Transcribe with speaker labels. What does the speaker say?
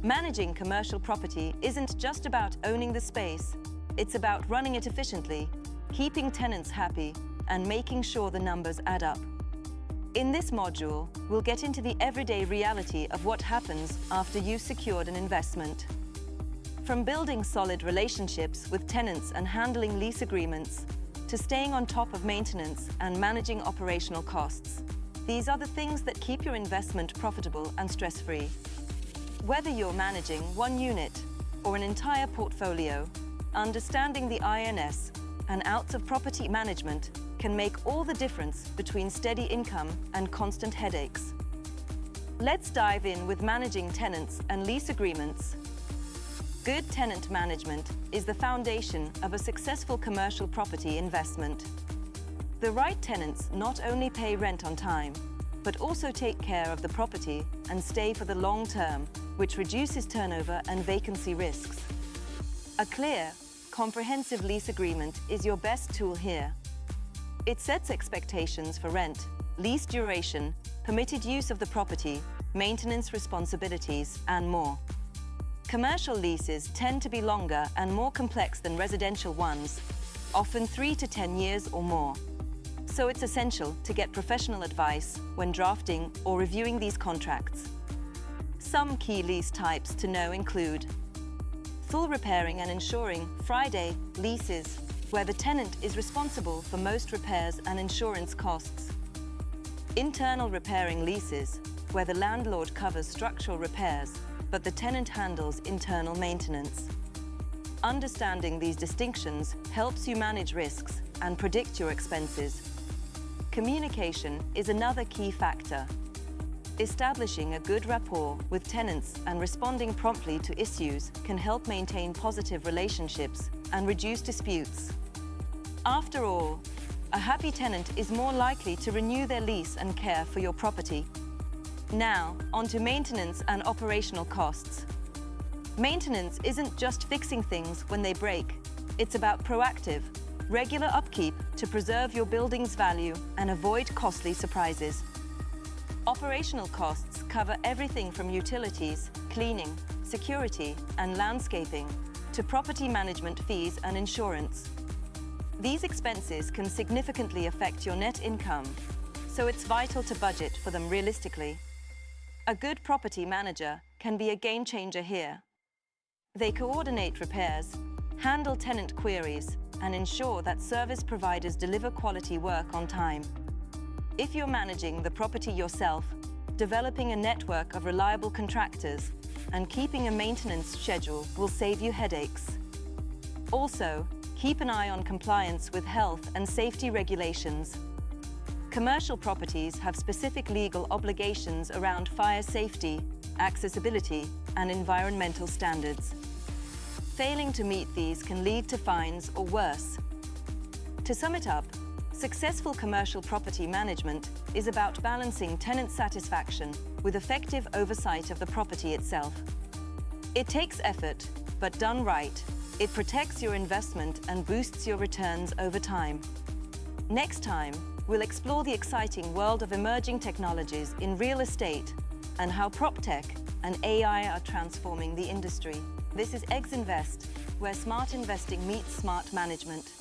Speaker 1: Managing commercial property isn't just about owning the space, it's about running it efficiently, keeping tenants happy, and making sure the numbers add up. In this module, we'll get into the everyday reality of what happens after you've secured an investment. From building solid relationships with tenants and handling lease agreements, to staying on top of maintenance and managing operational costs. These are the things that keep your investment profitable and stress-free. Whether you're managing one unit or an entire portfolio, understanding the ins and outs of property management can make all the difference between steady income and constant headaches. Let's dive in with managing tenants and lease agreements. Good tenant management is the foundation of a successful commercial property investment. The right tenants not only pay rent on time, but also take care of the property and stay for the long term, which reduces turnover and vacancy risks. A clear, comprehensive lease agreement is your best tool here. It sets expectations for rent, lease duration, permitted use of the property, maintenance responsibilities, and more. Commercial leases tend to be longer and more complex than residential ones, often 3 to 10 years or more. So it's essential to get professional advice when drafting or reviewing these contracts. Some key lease types to know include full repairing and insuring Friday leases, where the tenant is responsible for most repairs and insurance costs. Internal repairing leases, where the landlord covers structural repairs, but the tenant handles internal maintenance. Understanding these distinctions helps you manage risks and predict your expenses. Communication is another key factor. Establishing a good rapport with tenants and responding promptly to issues can help maintain positive relationships and reduce disputes. After all, a happy tenant is more likely to renew their lease and care for your property. Now, onto maintenance and operational costs. Maintenance isn't just fixing things when they break. It's about proactive, regular upkeep to preserve your building's value and avoid costly surprises. Operational costs cover everything from utilities, cleaning, security, and landscaping, to property management fees and insurance. These expenses can significantly affect your net income, so it's vital to budget for them realistically. A good property manager can be a game changer here. They coordinate repairs, handle tenant queries, and ensure that service providers deliver quality work on time. If you're managing the property yourself, developing a network of reliable contractors and keeping a maintenance schedule will save you headaches. Also, keep an eye on compliance with health and safety regulations. Commercial properties have specific legal obligations around fire safety, accessibility, and environmental standards. Failing to meet these can lead to fines or worse. To sum it up, successful commercial property management is about balancing tenant satisfaction with effective oversight of the property itself. It takes effort, but done right, it protects your investment and boosts your returns over time. Next time, we'll explore the exciting world of emerging technologies in real estate and how PropTech and AI are transforming the industry. This is Eggs Invest, where smart investing meets smart management.